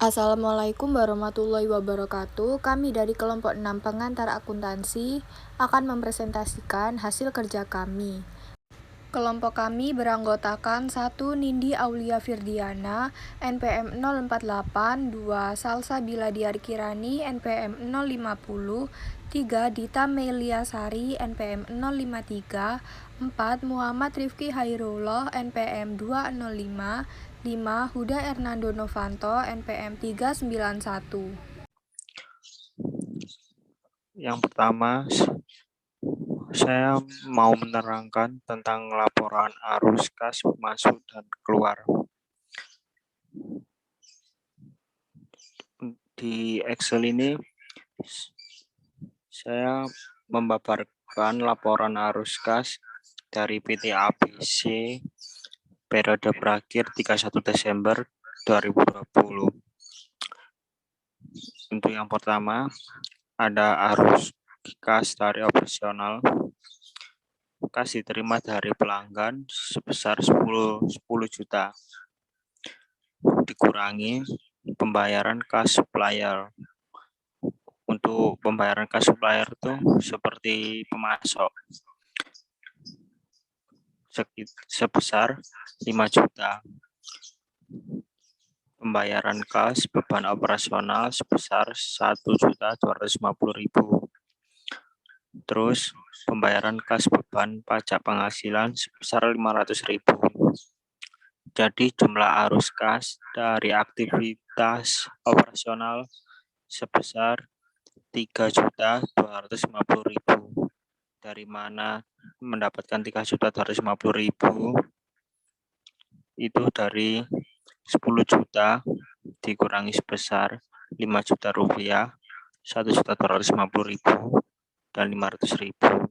Assalamualaikum warahmatullahi wabarakatuh. Kami dari kelompok 6 pengantar akuntansi akan mempresentasikan hasil kerja kami. Kelompok kami beranggotakan 1. Nindi Aulia Firdiana, NPM 048, 2. Salsa Biladiar Kirani, NPM 050, 3. Dita Meliasari, NPM 053, 4. Muhammad Rifki Hairullah, NPM 205, 5. Huda Ernando Novanto, NPM 391. Yang pertama, saya mau menerangkan tentang laporan arus kas masuk dan keluar. Di Excel ini, saya membabarkan laporan arus kas dari PT ABC periode berakhir 31 Desember 2020. Untuk yang pertama, ada arus kas dari operasional. Kas diterima dari pelanggan sebesar 10 juta. Dikurangi pembayaran kas supplier. Untuk pembayaran kas supplier itu seperti pemasok sebesar 5 juta. Pembayaran kas beban operasional sebesar 1.250.000. Terus pembayaran kas beban pajak penghasilan sebesar 500.000. Jadi jumlah arus kas dari aktivitas operasional sebesar 3.250.000. Dari mana mendapatkan 3.250.000? Itu dari 10 juta dikurangi sebesar 5 juta rupiah, 1.250.000 dan 500.000.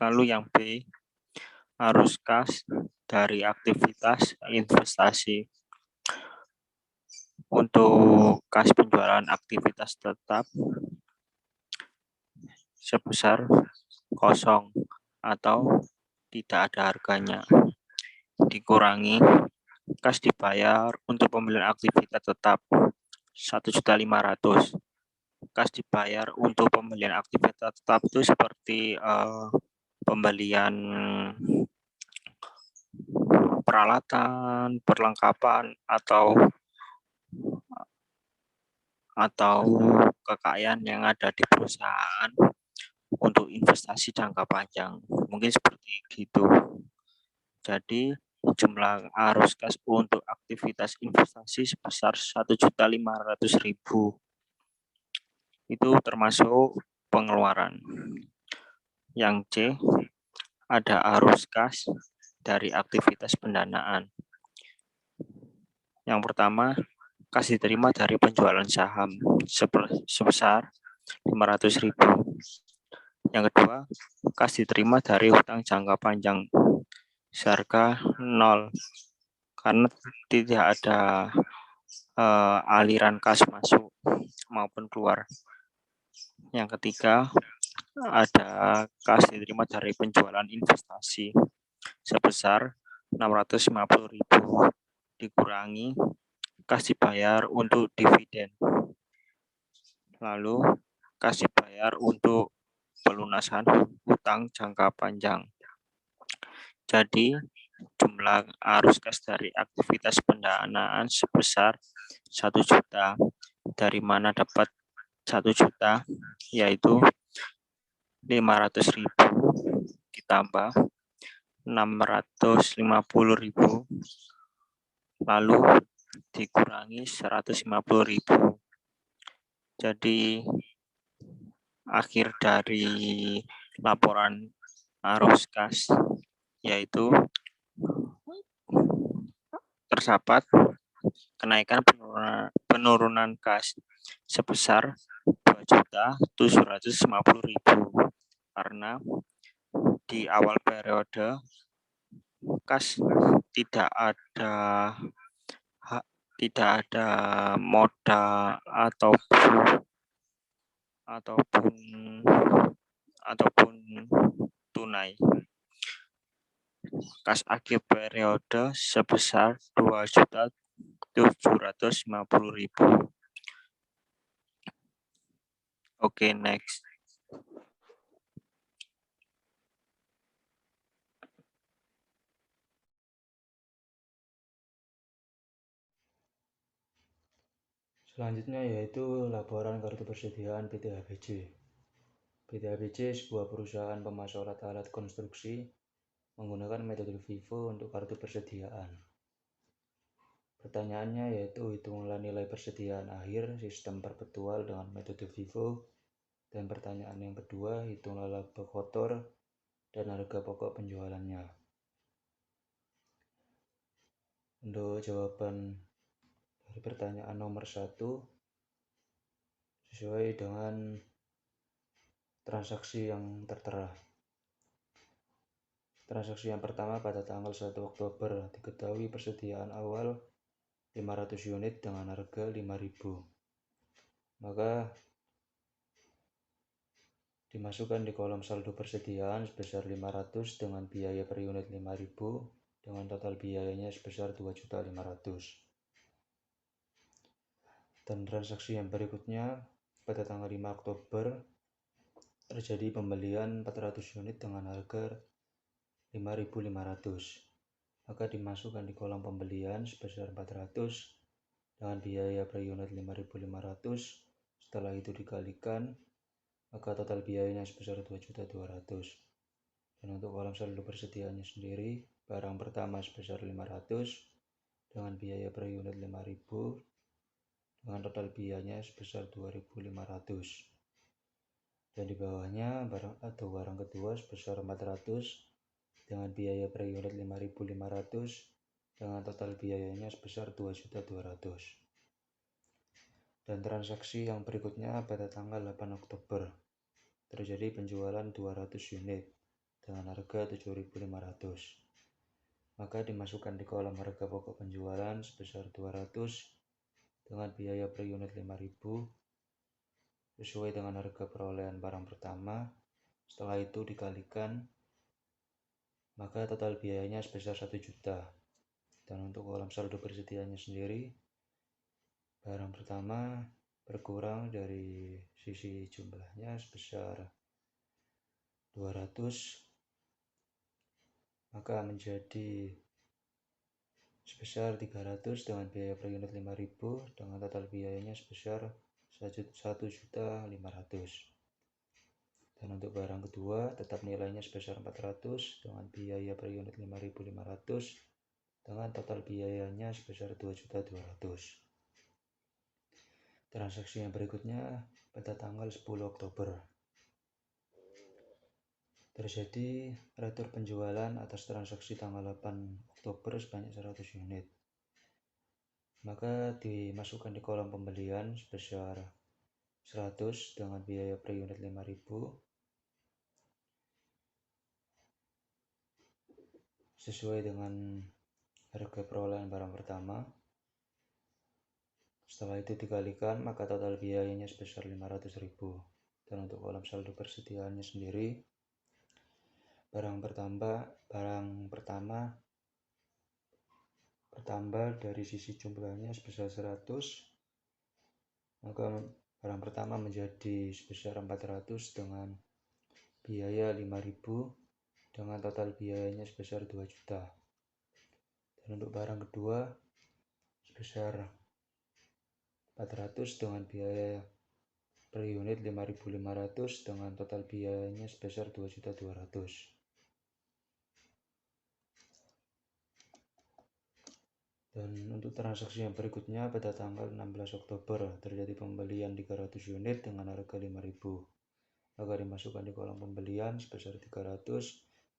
Lalu yang B, arus kas dari aktivitas investasi. Untuk kas penjualan aktivitas tetap sebesar kosong atau tidak ada harganya. Dikurangi kas dibayar untuk pembelian aktivitas tetap 1.500.000. Kas dibayar untuk pembelian aktivitas tetap itu seperti pembelian peralatan, perlengkapan atau kekayaan yang ada di perusahaan untuk investasi jangka panjang. Mungkin seperti gitu. Jadi jumlah arus kas untuk aktivitas investasi sebesar 1.500.000. Itu termasuk pengeluaran. Yang C, ada arus kas dari aktivitas pendanaan. Yang pertama, kas diterima dari penjualan saham sebesar 500.000. Yang kedua, kas diterima dari hutang jangka panjang seharga 0 karena tidak ada aliran kas masuk maupun keluar. Yang ketiga, ada kas diterima dari penjualan investasi sebesar 650.000 dikurangi kas dibayar untuk dividen. Lalu kas dibayar untuk pelunasan hutang jangka panjang. Jadi jumlah arus kas dari aktivitas pendanaan sebesar 1 juta. Dari mana dapat 1 juta? Yaitu 500.000 ditambah 650.000 lalu dikurangi 150.000. Jadi akhir dari laporan arus kas yaitu terdapat kenaikan penurunan kas sebesar 2.750.000 karena di awal periode kas tidak ada modal ataupun tunai. Kas akhir periode sebesar 2.750.000 750.000. Oke, next. Selanjutnya yaitu laporan kartu persediaan PT HBJ. PT HBJ sebuah perusahaan pemasok alat-alat konstruksi menggunakan metode FIFO untuk kartu persediaan. Pertanyaannya yaitu hitunglah nilai persediaan akhir sistem perpetual dengan metode FIFO. Dan pertanyaan yang kedua, hitunglah laba kotor dan harga pokok penjualannya. Untuk jawaban dari pertanyaan nomor 1 sesuai dengan transaksi yang tertera. Transaksi yang pertama pada tanggal 1 Oktober diketahui persediaan awal 500 unit dengan harga 5.000. Maka dimasukkan di kolom saldo persediaan sebesar 500 dengan biaya per unit 5.000 dengan total biayanya sebesar 2.500.000. Dan transaksi yang berikutnya pada tanggal 5 Oktober terjadi pembelian 400 unit dengan harga 5.500. Maka dimasukkan di kolom pembelian sebesar 400 dengan biaya per unit 5.500. Setelah itu dikalikan, maka total biayanya sebesar 2.200.000. Dan untuk kolom saldo persediaannya sendiri, barang pertama sebesar 500 dengan biaya per unit 5.000 dengan total biayanya sebesar 2.500. Dan di bawahnya barang kedua sebesar 400 dengan biaya per unit 5.500 dengan total biayanya sebesar 2.200.000. Dan transaksi yang berikutnya pada tanggal 8 Oktober terjadi penjualan 200 unit dengan harga 7.500. Maka dimasukkan di kolom harga pokok penjualan sebesar 200 dengan biaya per unit 5.000 sesuai dengan harga perolehan barang pertama. Setelah itu dikalikan, maka total biayanya sebesar 1 juta. Dan untuk kolom saldo persediaannya sendiri, barang pertama berkurang dari sisi jumlahnya sebesar 200, maka menjadi sebesar 300 dengan biaya per unit 5.000 dengan total biayanya sebesar 1.500.000. Dan untuk barang kedua tetap nilainya sebesar 400 dengan biaya per unit 5.500 dengan total biayanya sebesar 2.200.000. Transaksi yang berikutnya pada tanggal 10 Oktober terjadi retur penjualan atas transaksi tanggal 8 Oktober sebanyak 100 unit. Maka dimasukkan di kolom pembelian sebesar 100 dengan biaya per unit 5.000 sesuai dengan harga perolehan barang pertama. Setelah itu dikalikan, maka total biayanya sebesar 500.000. Dan untuk kolom saldo persediaannya sendiri, barang pertama bertambah dari sisi jumlahnya sebesar 100, maka barang pertama menjadi sebesar 400 dengan biaya 5.000 dengan total biayanya sebesar 2 juta. Dan untuk barang kedua sebesar 400 dengan biaya per unit 5.500 dengan total biayanya sebesar 2.200.000. Dan untuk transaksi yang berikutnya pada tanggal 16 Oktober terjadi pembelian 300 unit dengan harga 5.000. Maka dimasukkan di kolom pembelian sebesar 300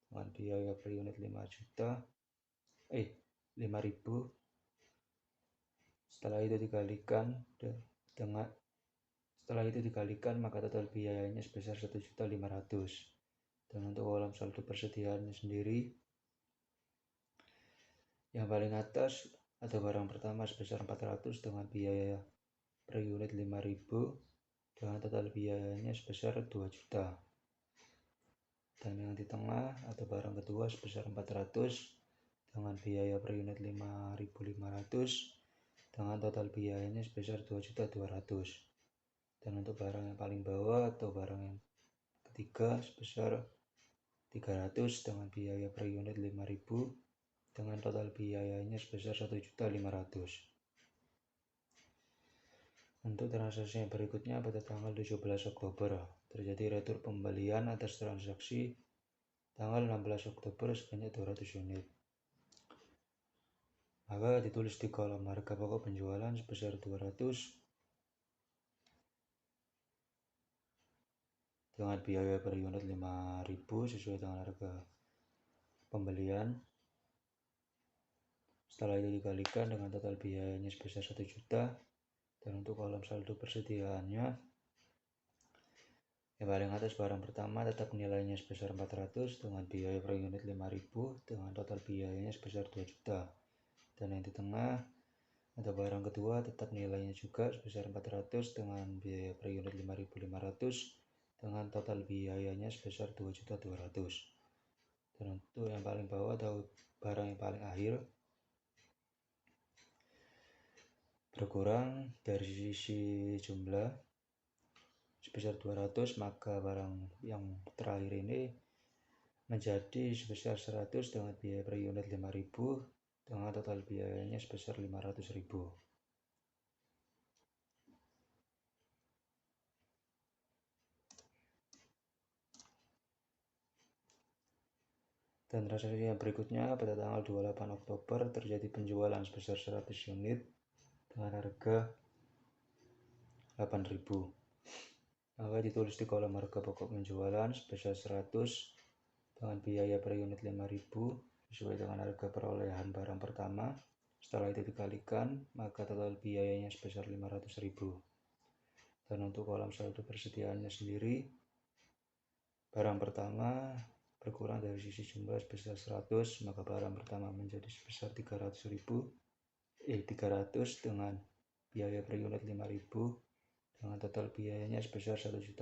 dengan biaya per unit 5.000. Setelah itu dikalikan maka total biayanya sebesar 1.500.000. Dan untuk kolom saldo persediaannya sendiri, yang paling atas ada barang pertama sebesar 400 dengan biaya per unit 5.000 dengan total biayanya sebesar 2 juta. Dan yang di tengah ada barang kedua sebesar 400 dengan biaya per unit 5.500 dengan total biayanya sebesar 2.200.000. Dan untuk barang yang paling bawah atau barang yang ketiga sebesar 300 dengan biaya per unit 5.000 dengan total biayanya sebesar 1.500.000. Untuk transaksi yang berikutnya pada tanggal 17 Oktober terjadi retur pembelian atas transaksi tanggal 16 Oktober sebanyak 200 unit. Maka ditulis di kolom harga pokok penjualan sebesar 200 dengan biaya per unit 5.000 sesuai dengan harga pembelian. Setelah itu dikalikan dengan total biayanya sebesar 1 juta. Dan untuk kolom saldo persediaannya, yang paling atas barang pertama tetap nilainya sebesar 400 dengan biaya per unit 5.000 dengan total biayanya sebesar 2 juta. Dan yang di tengah ada barang kedua tetap nilainya juga sebesar 400 dengan biaya per unit 5.500 dengan total biayanya sebesar 2.200.000. Dan untuk yang paling bawah atau barang yang paling akhir berkurang dari sisi jumlah sebesar 200, maka barang yang terakhir ini menjadi sebesar 100 dengan biaya per unit 5.000 dengan total biayanya sebesar 500.000. Dan transaksi yang berikutnya pada tanggal 28 Oktober terjadi penjualan sebesar 100 unit dengan harga 8.000. Maka ditulis di kolom harga pokok penjualan sebesar 100 dengan biaya per unit 5.000 sesuai dengan harga perolehan barang pertama. Setelah itu dikalikan, maka total biayanya sebesar 500.000. Dan untuk kolom saldo persediaannya sendiri, barang pertama berkurang dari sisi jumlah sebesar 100, maka barang pertama menjadi sebesar 300 dengan biaya per unit 5.000 dengan total biayanya sebesar 1.500.000.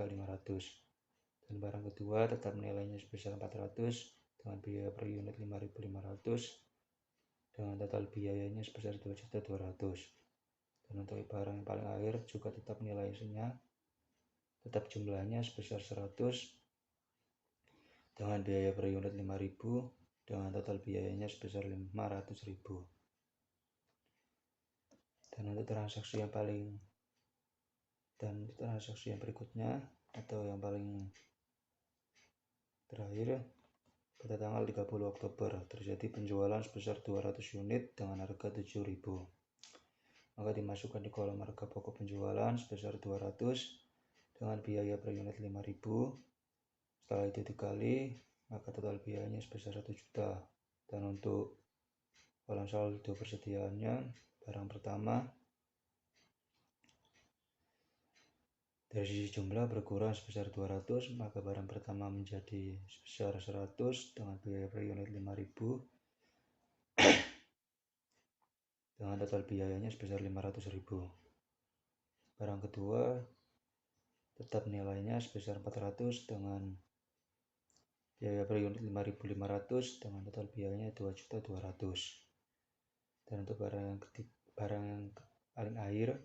Dan barang kedua tetap nilainya sebesar 400 dengan biaya per unit 5.500 dengan total biayanya sebesar 2.200.000. Dan untuk barang yang paling akhir juga tetap nilainya, tetap jumlahnya sebesar 100 dengan biaya per unit 5.000 dengan total biayanya sebesar 500.000. Dan untuk transaksi yang berikutnya atau yang paling terakhir pada tanggal 30 Oktober terjadi penjualan sebesar 200 unit dengan harga 7.000. Maka dimasukkan di kolom harga pokok penjualan sebesar 200 dengan biaya per unit 5.000. Setelah itu dikali, maka total biayanya sebesar 1 juta. Dan untuk kolom saldo persediaannya, barang pertama dari sisi jumlah berkurang sebesar 200, maka barang pertama menjadi sebesar 100 dengan biaya per unit 5.000 dengan total biayanya sebesar 500.000. Barang kedua tetap nilainya sebesar 400 dengan biaya per unit 5.500 dengan total biayanya 2.200.000. Dan untuk barang yang paling akhir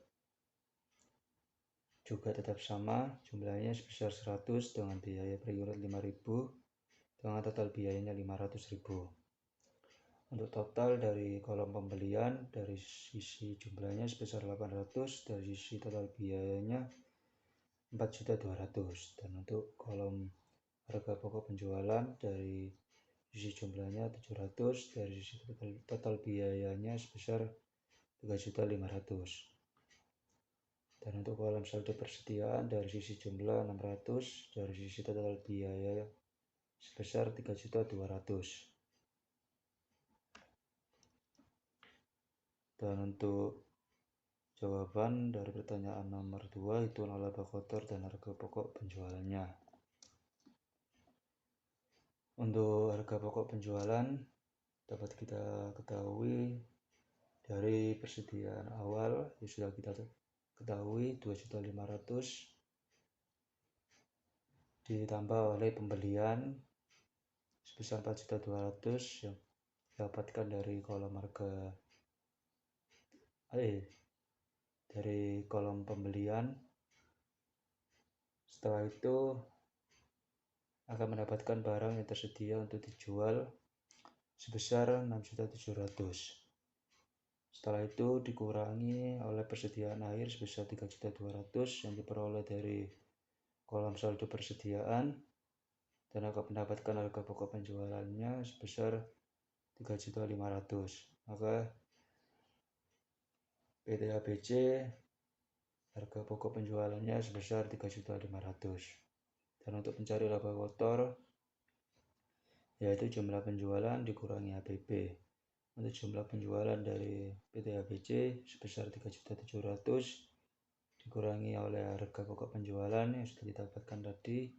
juga tetap sama, jumlahnya sebesar 100 dengan biaya per unit 5.000 dengan total biayanya 500.000. Untuk total dari kolom pembelian dari sisi jumlahnya sebesar 800, dari sisi total biayanya 4.200.000. Dan untuk kolom harga pokok penjualan dari sisi jumlahnya 700, dari sisi total biayanya sebesar 3.500.000. Dan untuk kolom saldo persediaan dari sisi jumlah 600, dari sisi total biaya sebesar 3.200.000. Dan untuk jawaban dari pertanyaan nomor 2 itu laba kotor dan harga pokok penjualannya. Untuk harga pokok penjualan dapat kita ketahui dari persediaan awal yang sudah kita ketahui 2.500.000 ditambah oleh pembelian sebesar 4.200.000 yang didapatkan dari kolom harga dari kolom pembelian. Setelah itu akan mendapatkan barang yang tersedia untuk dijual sebesar 6.700.000. Setelah itu dikurangi oleh persediaan air sebesar 3.200.000 yang diperoleh dari kolom saldo persediaan, dan akan mendapatkan harga pokok penjualannya sebesar 3.500.000. Maka PT ABC harga pokok penjualannya sebesar 3.500.000. Dan untuk mencari laba kotor, yaitu jumlah penjualan dikurangi HPP. Untuk jumlah penjualan dari PT ABC sebesar 3.700.000 dikurangi oleh harga pokok penjualan yang sudah didapatkan tadi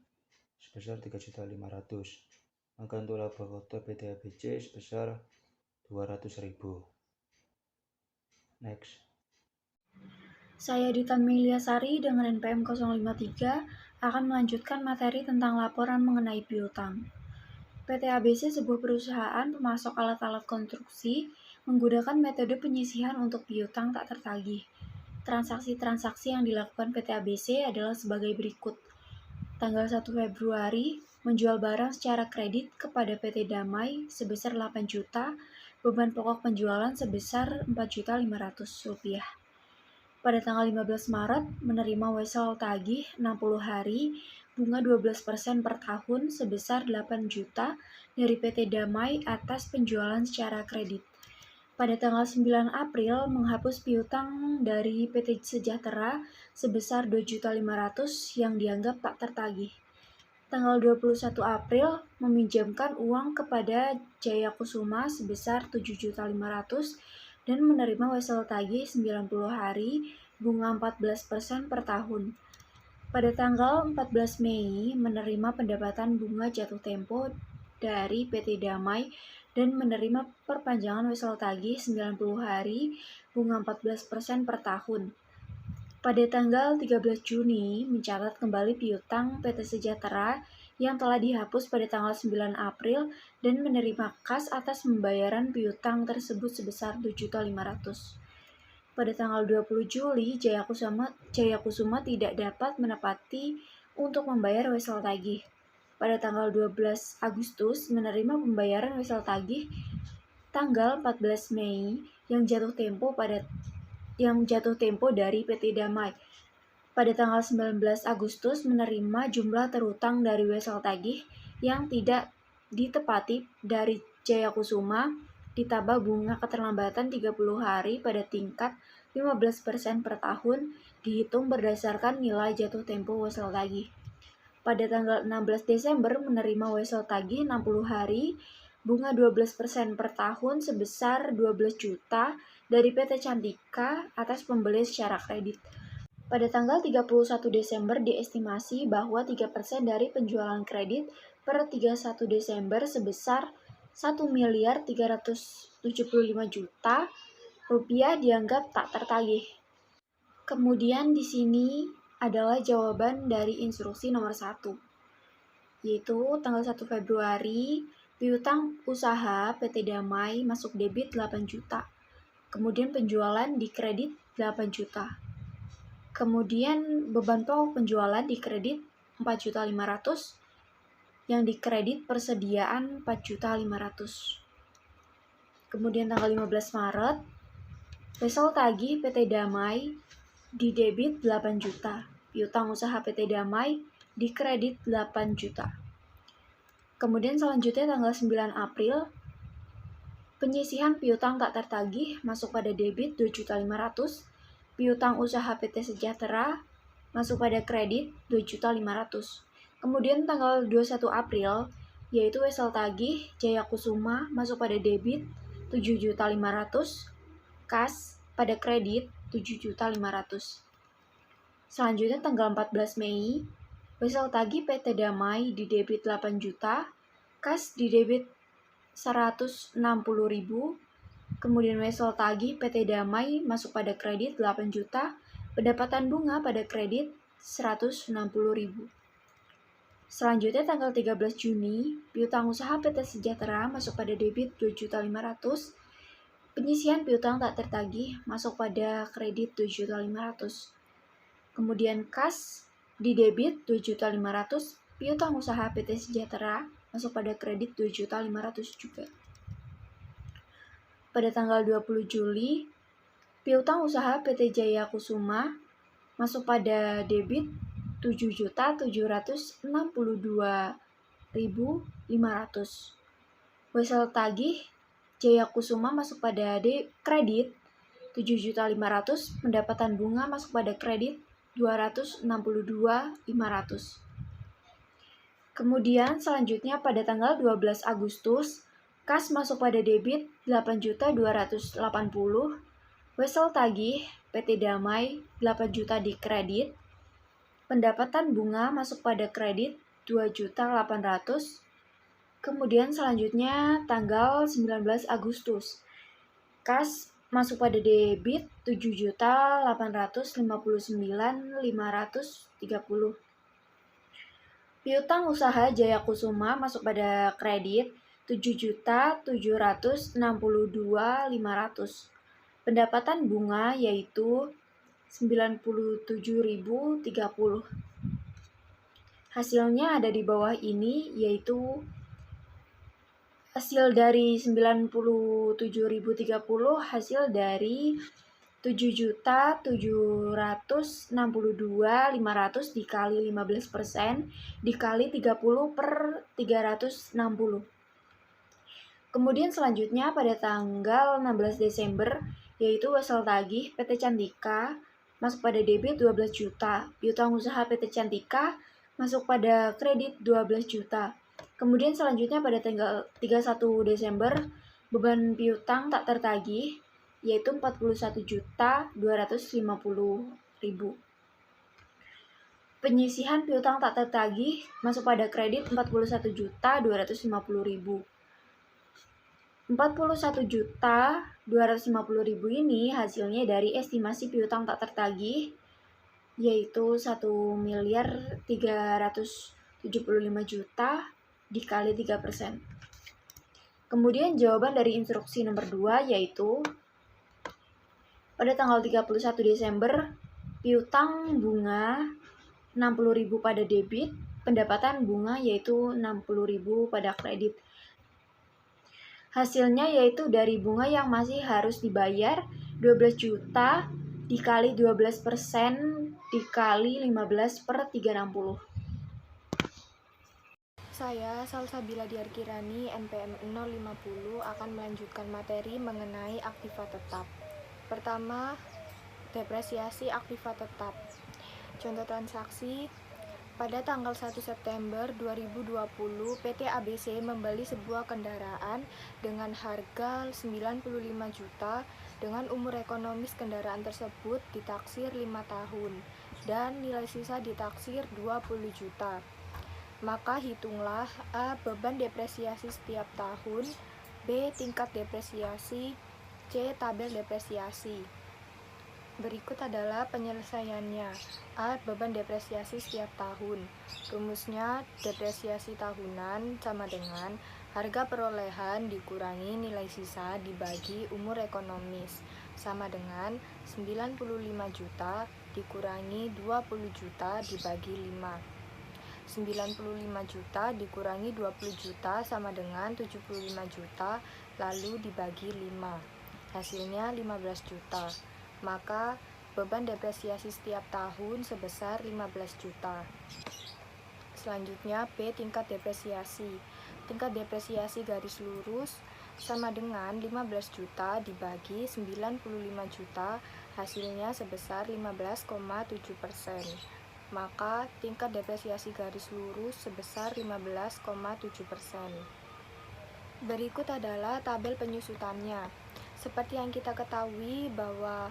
sebesar 3.500.000. Maka untuk laba kotor PT ABC sebesar 200.000. Next. Saya Dita Meliasari dengan NPM 053 akan melanjutkan materi tentang laporan mengenai piutang. PT ABC sebuah perusahaan pemasok alat-alat konstruksi menggunakan metode penyisihan untuk piutang tak tertagih. Transaksi-transaksi yang dilakukan PT ABC adalah sebagai berikut. Tanggal 1 Februari, menjual barang secara kredit kepada PT Damai sebesar 8 juta, beban pokok penjualan sebesar Rp4.500.000. Pada tanggal 15 Maret, menerima wesel tagih 60 hari, bunga 12% per tahun sebesar 8 juta dari PT Damai atas penjualan secara kredit. Pada tanggal 9 April, menghapus piutang dari PT Sejahtera sebesar 2.500.000 yang dianggap tak tertagih. Tanggal 21 April, meminjamkan uang kepada Jaya Kusuma sebesar 7.500.000 dan menerima wesel tagih 90 hari, bunga 14% per tahun. Pada tanggal 14 Mei, menerima pendapatan bunga jatuh tempo dari PT Damai dan menerima perpanjangan wesel tagih 90 hari, bunga 14% per tahun. Pada tanggal 13 Juni, mencatat kembali piutang PT Sejahtera yang telah dihapus pada tanggal 9 April dan menerima kas atas pembayaran piutang tersebut sebesar 7.500.000. Pada tanggal 20 Juli, Jaya Kusuma tidak dapat menepati untuk membayar wesel tagih. Pada tanggal 12 Agustus, menerima pembayaran wesel tagih tanggal 14 Mei yang jatuh tempo dari PT Damai. Pada tanggal 19 Agustus menerima jumlah terutang dari wesel tagih yang tidak ditepati dari Jaya Kusuma ditambah bunga keterlambatan 30 hari pada tingkat 15% per tahun dihitung berdasarkan nilai jatuh tempo wesel tagih. Pada tanggal 16 Desember menerima wesel tagih 60 hari bunga 12% per tahun sebesar 12 juta dari PT Cantika atas pembelian secara kredit. Pada tanggal 31 Desember diestimasi bahwa 3% dari penjualan kredit per 31 Desember sebesar 1.375.000.000 rupiah dianggap tak tertagih. Kemudian di sini adalah jawaban dari instruksi nomor 1, yaitu tanggal 1 Februari piutang usaha PT Damai masuk debit 8 juta. Kemudian penjualan di kredit 8 juta. Kemudian beban pokok penjualan di kredit 4.500.000, yang di kredit persediaan 4.500.000. Kemudian tanggal 15 Maret, wesel tagih PT Damai di debit 8 juta. Piutang usaha PT Damai di kredit 8 juta. Kemudian selanjutnya tanggal 9 April, penyisihan piutang tak tertagih masuk pada debit 2.500.000. Piutang usaha PT Sejahtera masuk pada kredit 2.500.000. Kemudian tanggal 21 April, yaitu wesel tagih Jaya Kusuma masuk pada debit 7.500.000, kas pada kredit 7.500.000. Selanjutnya tanggal 14 Mei, wesel tagih PT Damai di debit 8 juta, kas di debit 160.000. Kemudian wesel tagih PT Damai masuk pada kredit 8 juta, pendapatan bunga pada kredit 160.000. Selanjutnya tanggal 13 Juni, piutang usaha PT Sejahtera masuk pada debit 2.500.000, Penyisihan piutang tak tertagih masuk pada kredit 7.500.000. Kemudian kas di debit 7.500.000, piutang usaha PT Sejahtera masuk pada kredit 7.500.000 juga. Pada tanggal 20 Juli, piutang usaha PT Jaya Kusuma masuk pada debit 7.762.500. Wesel tagih Jaya Kusuma masuk pada kredit 7.500.000, pendapatan bunga masuk pada kredit 262.500. Kemudian selanjutnya pada tanggal 12 Agustus, kas masuk pada debit 8.280.000, wesel tagih PT Damai 8 juta di kredit, pendapatan bunga masuk pada kredit 2.800.000. Kemudian selanjutnya tanggal 19 Agustus, kas masuk pada debit 7.859.530. Piutang usaha Jaya Kusuma masuk pada kredit 7.762.500. Pendapatan bunga yaitu 97.030. Hasilnya ada di bawah ini, yaitu hasil dari 97.030 hasil dari 7.762.500 dikali 15% dikali 30/360. Kemudian selanjutnya pada tanggal 16 Desember, yaitu wesel tagih PT Cantika masuk pada debit 12 juta, piutang usaha PT Cantika masuk pada kredit 12 juta. Kemudian selanjutnya pada tanggal 31 Desember, beban piutang tak tertagih yaitu 41.250.000. Penyisihan piutang tak tertagih masuk pada kredit 41.250.000. 41.250.000 ini hasilnya dari estimasi piutang tak tertagih, yaitu 1.375.000.000 dikali 3%. Kemudian jawaban dari instruksi nomor 2 yaitu pada tanggal 31 Desember, piutang bunga 60.000 pada debit, pendapatan bunga yaitu 60.000 pada kredit. Hasilnya yaitu dari bunga yang masih harus dibayar 12 juta dikali 12% dikali 15/360. Saya, Salsabila Diarkirani, NPM 050, akan melanjutkan materi mengenai aktiva tetap. Pertama, depresiasi aktiva tetap. Contoh transaksi, pada tanggal 1 September 2020, PT ABC membeli sebuah kendaraan dengan harga 95 juta dengan umur ekonomis kendaraan tersebut ditaksir 5 tahun dan nilai sisa ditaksir 20 juta. Maka hitunglah A. beban depresiasi setiap tahun, B. tingkat depresiasi, C. tabel depresiasi. Berikut adalah penyelesaiannya. A. beban depresiasi setiap tahun. Rumusnya, depresiasi tahunan sama dengan harga perolehan dikurangi nilai sisa dibagi umur ekonomis, sama dengan 95 juta dikurangi 20 juta dibagi 5. 95 juta dikurangi 20 juta sama dengan 75 juta lalu dibagi 5. Hasilnya 15 juta. Maka beban depresiasi setiap tahun sebesar 15 juta. Selanjutnya B. tingkat depresiasi. Tingkat depresiasi garis lurus sama dengan 15 juta dibagi 95 juta, hasilnya sebesar 15,7%. Maka tingkat depresiasi garis lurus sebesar 15,7%. Berikut adalah tabel penyusutannya. Seperti yang kita ketahui bahwa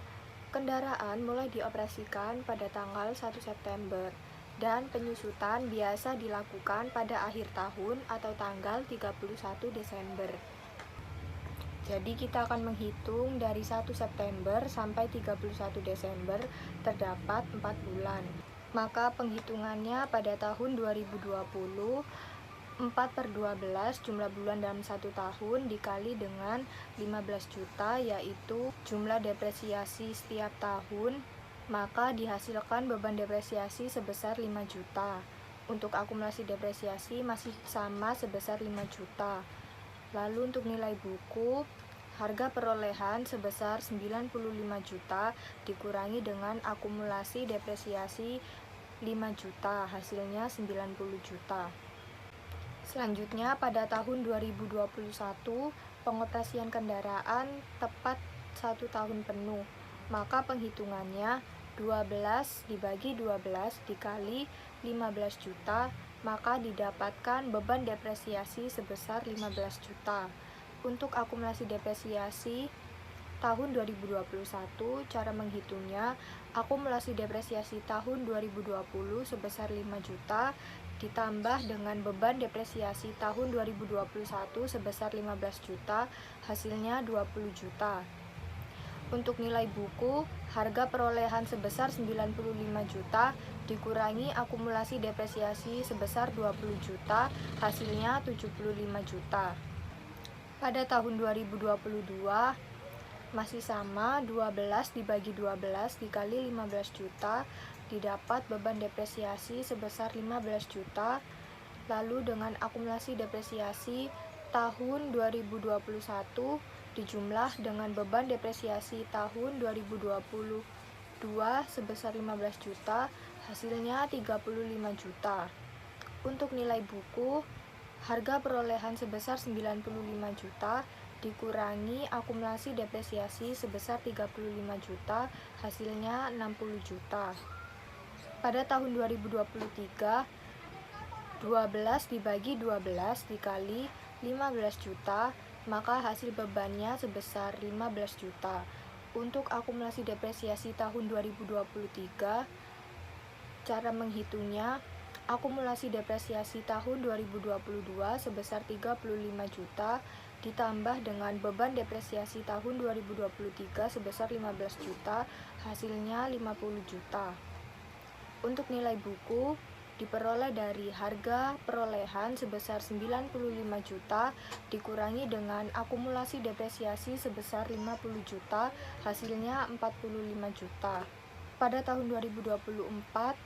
kendaraan mulai dioperasikan pada tanggal 1 September dan penyusutan biasa dilakukan pada akhir tahun atau tanggal 31 Desember. Jadi kita akan menghitung dari 1 September sampai 31 Desember terdapat 4 bulan. Maka penghitungannya pada tahun 2020 4/12 jumlah bulan dalam 1 tahun dikali dengan 15 juta, yaitu jumlah depresiasi setiap tahun, maka dihasilkan beban depresiasi sebesar 5 juta. Untuk akumulasi depresiasi masih sama sebesar 5 juta. Lalu untuk nilai buku, harga perolehan sebesar 95 juta dikurangi dengan akumulasi depresiasi 5 juta, hasilnya 90 juta. Selanjutnya, pada tahun 2021, pengoperasian kendaraan tepat 1 tahun penuh. Maka penghitungannya 12 dibagi 12 dikali 15 juta, maka didapatkan beban depresiasi sebesar 15 juta. Untuk akumulasi depresiasi tahun 2021, cara menghitungnya, akumulasi depresiasi tahun 2020 sebesar 5 juta ditambah dengan beban depresiasi tahun 2021 sebesar 15 juta, hasilnya 20 juta. Untuk nilai buku, harga perolehan sebesar 95 juta dikurangi akumulasi depresiasi sebesar 20 juta, hasilnya 75 juta. Pada tahun 2022, masih sama, 12 dibagi 12 dikali 15 juta didapat beban depresiasi sebesar 15 juta. Lalu dengan akumulasi depresiasi tahun 2021 dijumlah dengan beban depresiasi tahun 2022 sebesar 15 juta, hasilnya 35 juta. Untuk nilai buku, harga perolehan sebesar 95 juta dikurangi akumulasi depresiasi sebesar 35 juta, hasilnya 60 juta. Pada tahun 2023, 12 dibagi 12 dikali 15 juta, maka hasil bebannya sebesar 15 juta. Untuk akumulasi depresiasi tahun 2023, cara menghitungnya, akumulasi depresiasi tahun 2022 sebesar 35 juta ditambah dengan beban depresiasi tahun 2023 sebesar 15 juta, hasilnya 50 juta. Untuk nilai buku diperoleh dari harga perolehan sebesar 95 juta dikurangi dengan akumulasi depresiasi sebesar 50 juta, hasilnya 45 juta. Pada tahun 2024,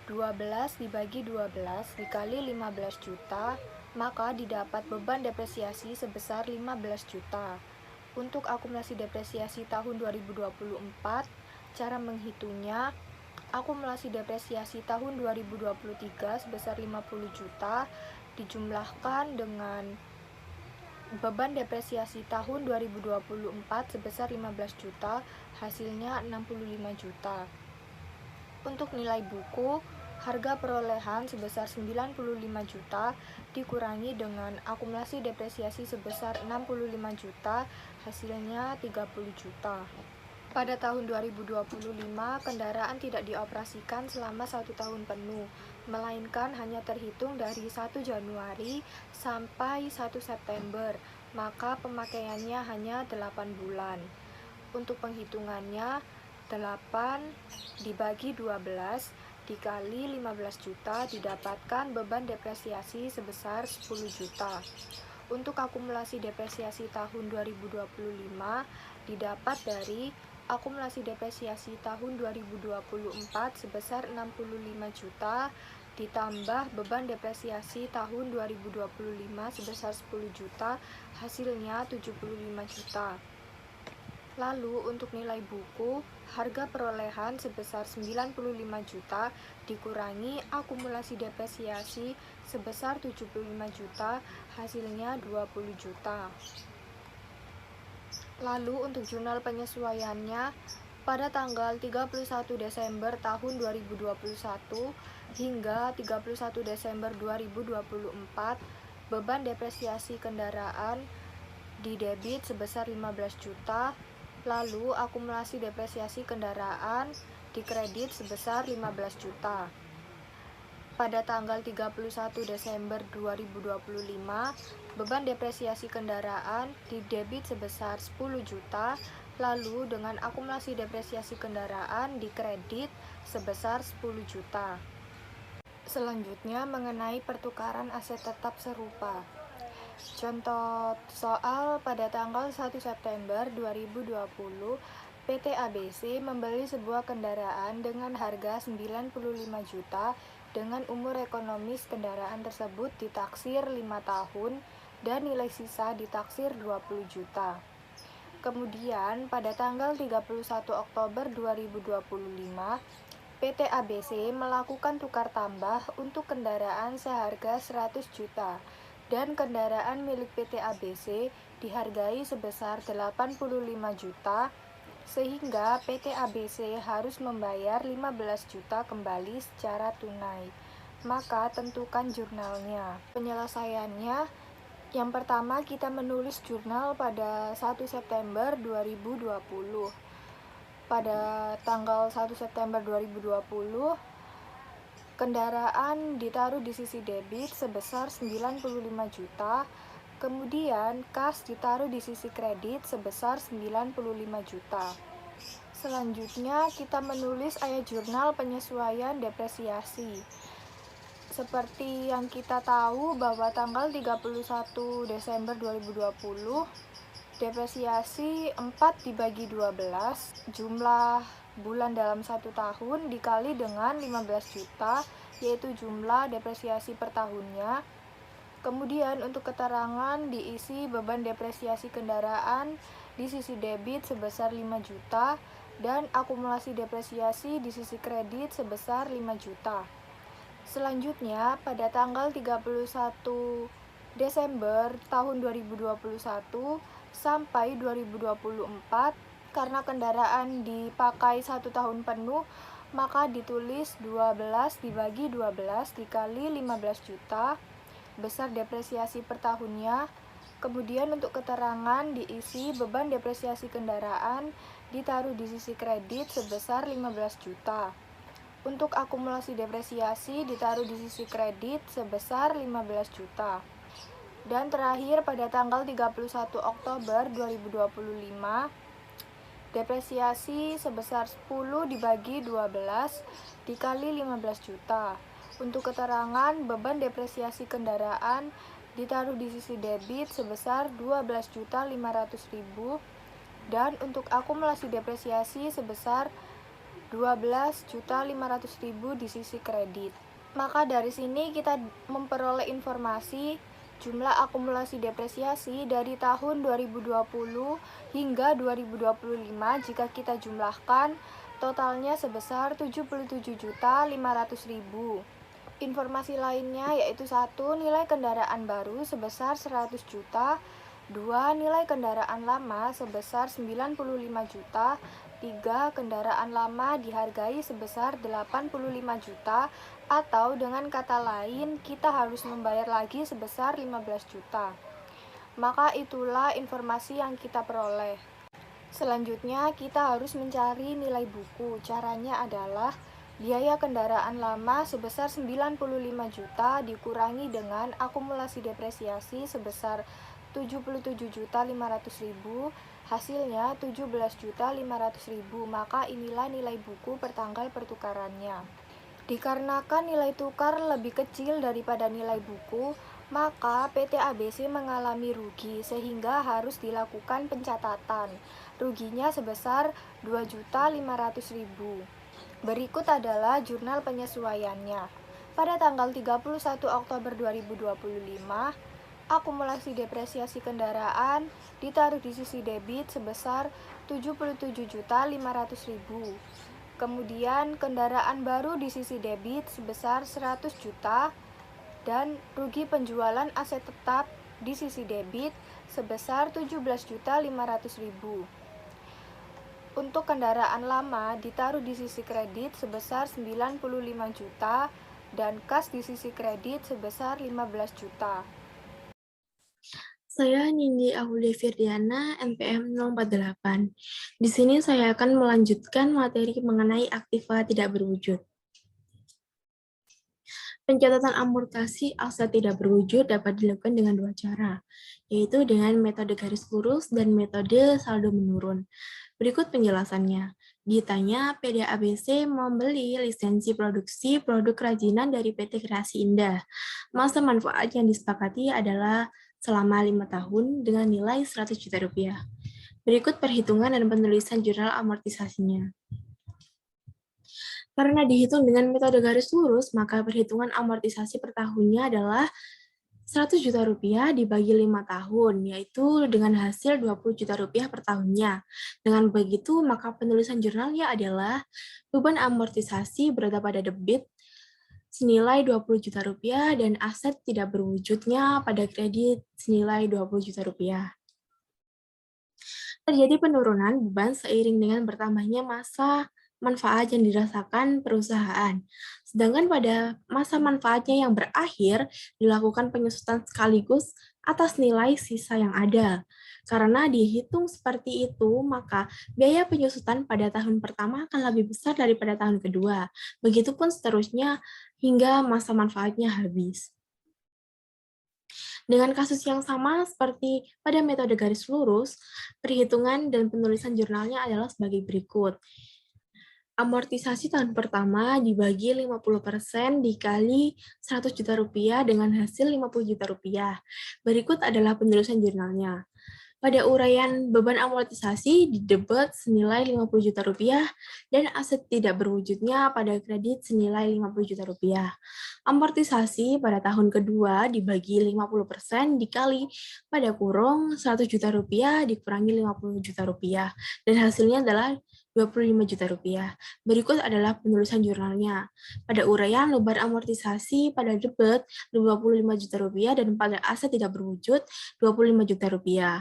12 dibagi 12 dikali 15 juta, maka didapat beban depresiasi sebesar 15 juta. Untuk akumulasi depresiasi tahun 2024, cara menghitungnya, akumulasi depresiasi tahun 2023 sebesar 50 juta dijumlahkan dengan beban depresiasi tahun 2024 sebesar 15 juta, hasilnya 65 juta. Untuk nilai buku, harga perolehan sebesar 95 juta dikurangi dengan akumulasi depresiasi sebesar 65 juta, hasilnya 30 juta. Pada tahun 2025, kendaraan tidak dioperasikan selama 1 tahun penuh, melainkan hanya terhitung dari 1 Januari sampai 1 September, maka pemakaiannya hanya 8 bulan. Untuk penghitungannya, 8 dibagi 12 dikali 15 juta didapatkan beban depresiasi sebesar 10 juta. Untuk akumulasi depresiasi tahun 2025 didapat dari akumulasi depresiasi tahun 2024 sebesar 65 juta ditambah beban depresiasi tahun 2025 sebesar 10 juta, hasilnya 75 juta. Lalu untuk nilai buku, harga perolehan sebesar 95 juta dikurangi akumulasi depresiasi sebesar 75 juta, hasilnya 20 juta. Lalu untuk jurnal penyesuaiannya, pada tanggal 31 Desember tahun 2021 hingga 31 Desember 2024, beban depresiasi kendaraan didebit sebesar 15 juta, lalu akumulasi depresiasi kendaraan dikredit sebesar 15 juta. Pada tanggal 31 Desember 2025, beban depresiasi kendaraan didebit sebesar 10 juta, lalu dengan akumulasi depresiasi kendaraan dikredit sebesar 10 juta. Selanjutnya mengenai pertukaran aset tetap serupa. Contoh soal pada tanggal 1 September 2020, PT ABC membeli sebuah kendaraan dengan harga 95 juta dengan umur ekonomis kendaraan tersebut ditaksir 5 tahun dan nilai sisa ditaksir 20 juta. Kemudian pada tanggal 31 Oktober 2025, PT ABC melakukan tukar tambah untuk kendaraan seharga 100 juta dan kendaraan milik PT ABC dihargai sebesar 85 juta sehingga PT ABC harus membayar 15 juta kembali secara tunai. Maka tentukan jurnalnya. Penyelesaiannya, yang pertama kita menulis jurnal pada 1 September 2020. Pada tanggal 1 September 2020, kendaraan ditaruh di sisi debit sebesar 95 juta, kemudian kas ditaruh di sisi kredit sebesar 95 juta. Selanjutnya kita menulis ayat jurnal penyesuaian depresiasi. Seperti yang kita tahu bahwa tanggal 31 Desember 2020, depresiasi 4 dibagi 12, jumlah bulan dalam 1 tahun dikali dengan 15 juta, yaitu jumlah depresiasi per tahunnya. Kemudian untuk keterangan diisi beban depresiasi kendaraan di sisi debit sebesar 5 juta dan akumulasi depresiasi di sisi kredit sebesar 5 juta. Selanjutnya, pada tanggal 31 Desember tahun 2021 sampai 2024, karena kendaraan dipakai 1 tahun penuh, maka ditulis 12 dibagi 12 dikali 15 juta, besar depresiasi per tahunnya. Kemudian untuk keterangan diisi beban depresiasi kendaraan ditaruh di sisi kredit sebesar 15 juta. Untuk akumulasi depresiasi ditaruh di sisi kredit sebesar 15 juta. Dan terakhir pada tanggal 31 Oktober 2025, depresiasi sebesar 10 dibagi 12 dikali 15 juta. Untuk keterangan beban depresiasi kendaraan ditaruh di sisi debit sebesar 12.500.000 dan untuk akumulasi depresiasi sebesar 12.500.000 di sisi kredit. Maka dari sini kita memperoleh informasi jumlah akumulasi depresiasi dari tahun 2020 hingga 2025 jika kita jumlahkan totalnya sebesar 77.500.000. Informasi lainnya yaitu 1. Nilai kendaraan baru sebesar 100 juta, 2. Nilai kendaraan lama sebesar 95 juta, 3. Kendaraan lama dihargai sebesar 85 juta, atau dengan kata lain kita harus membayar lagi sebesar 15 juta. Maka itulah informasi yang kita peroleh. Selanjutnya kita harus mencari nilai buku. Caranya adalah biaya kendaraan lama sebesar 95 juta dikurangi dengan akumulasi depresiasi sebesar 77.500.000, hasilnya 17.500.000, maka inilah nilai buku per tanggal pertukarannya. Dikarenakan nilai tukar lebih kecil daripada nilai buku, maka PT ABC mengalami rugi sehingga harus dilakukan pencatatan. Ruginya sebesar 2.500.000. Berikut adalah jurnal penyesuaiannya. Pada tanggal 31 Oktober 2025, akumulasi depresiasi kendaraan ditaruh di sisi debit sebesar 77.500.000. Kemudian kendaraan baru di sisi debit sebesar 100 juta dan rugi penjualan aset tetap di sisi debit sebesar 17.500.000. Untuk kendaraan lama ditaruh di sisi kredit sebesar 95 juta dan kas di sisi kredit sebesar 15 juta. Saya Nindi Aulia Firdiana, NPM 048. Di sini saya akan melanjutkan materi mengenai aktiva tidak berwujud. Pencatatan amortasi aset tidak berwujud dapat dilakukan dengan dua cara, yaitu dengan metode garis lurus dan metode saldo menurun. Berikut penjelasannya. Ditanya, PDABC membeli lisensi produksi produk kerajinan dari PT Kreasi Indah. Masa manfaat yang disepakati adalah selama 5 tahun dengan nilai 100 juta rupiah. Berikut perhitungan dan penulisan jurnal amortisasinya. Karena dihitung dengan metode garis lurus, maka perhitungan amortisasi per tahunnya adalah 100 juta rupiah dibagi 5 tahun, yaitu dengan hasil 20 juta rupiah per tahunnya. Dengan begitu, maka penulisan jurnalnya adalah beban amortisasi berada pada debit senilai 20 juta rupiah dan aset tidak berwujudnya pada kredit senilai 20 juta rupiah. Terjadi penurunan beban seiring dengan bertambahnya masa manfaat yang dirasakan perusahaan. Sedangkan pada masa manfaatnya yang berakhir, dilakukan penyusutan sekaligus atas nilai sisa yang ada. Karena dihitung seperti itu, maka biaya penyusutan pada tahun pertama akan lebih besar daripada tahun kedua. Begitupun seterusnya hingga masa manfaatnya habis. Dengan kasus yang sama seperti pada metode garis lurus, perhitungan dan penulisan jurnalnya adalah sebagai berikut. Amortisasi tahun pertama dibagi 50% dikali 100 juta rupiah dengan hasil 50 juta rupiah. Berikut adalah penulisan jurnalnya. Pada uraian beban amortisasi didebet senilai 50 juta rupiah dan aset tidak berwujudnya pada kredit senilai 50 juta rupiah. Amortisasi pada tahun kedua dibagi 50% dikali pada kurung 100 juta rupiah dikurangi 50 juta rupiah dan hasilnya adalah 25 juta rupiah. Berikut adalah penulisan jurnalnya. Pada uraian beban amortisasi pada debet 25 juta rupiah dan pada aset tidak berwujud 25 juta rupiah.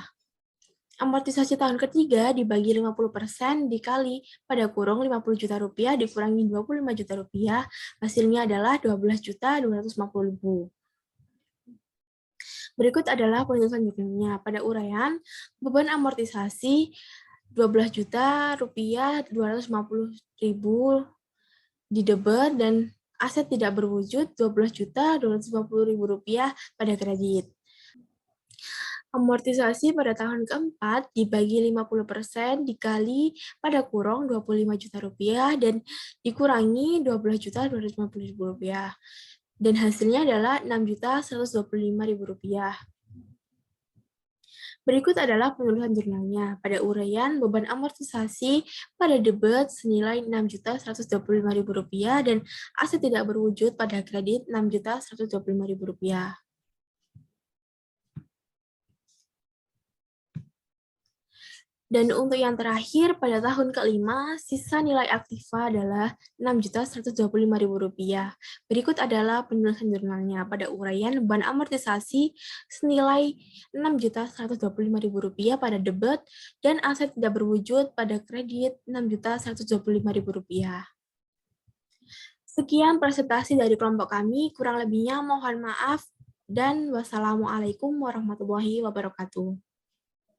Amortisasi tahun ketiga dibagi 50% dikali pada kurung 50 juta rupiah dikurangi 25 juta rupiah, hasilnya adalah 12.250.000. Berikut adalah penulisan jurnalnya. Pada uraian, beban amortisasi 12 juta rupiah 250.000 di debet dan aset tidak berwujud 12.250.000 rupiah pada kredit. Amortisasi pada tahun keempat dibagi 50% dikali pada kurung 25 juta rupiah dan dikurangi 12.250.000 rupiah. Dan hasilnya adalah 6.125.000 rupiah. Berikut adalah penulisan jurnalnya. Pada uraian beban amortisasi pada debet senilai 6.125.000 rupiah dan aset tidak berwujud pada kredit 6.125.000 rupiah. Dan untuk yang terakhir, pada tahun kelima, sisa nilai aktiva adalah 6.125.000 rupiah. Berikut adalah penulisan jurnalnya. Pada uraian beban amortisasi senilai 6.125.000 rupiah pada debet dan aset tidak berwujud pada kredit 6.125.000 rupiah. Sekian presentasi dari kelompok kami, kurang lebihnya mohon maaf dan wassalamualaikum warahmatullahi wabarakatuh.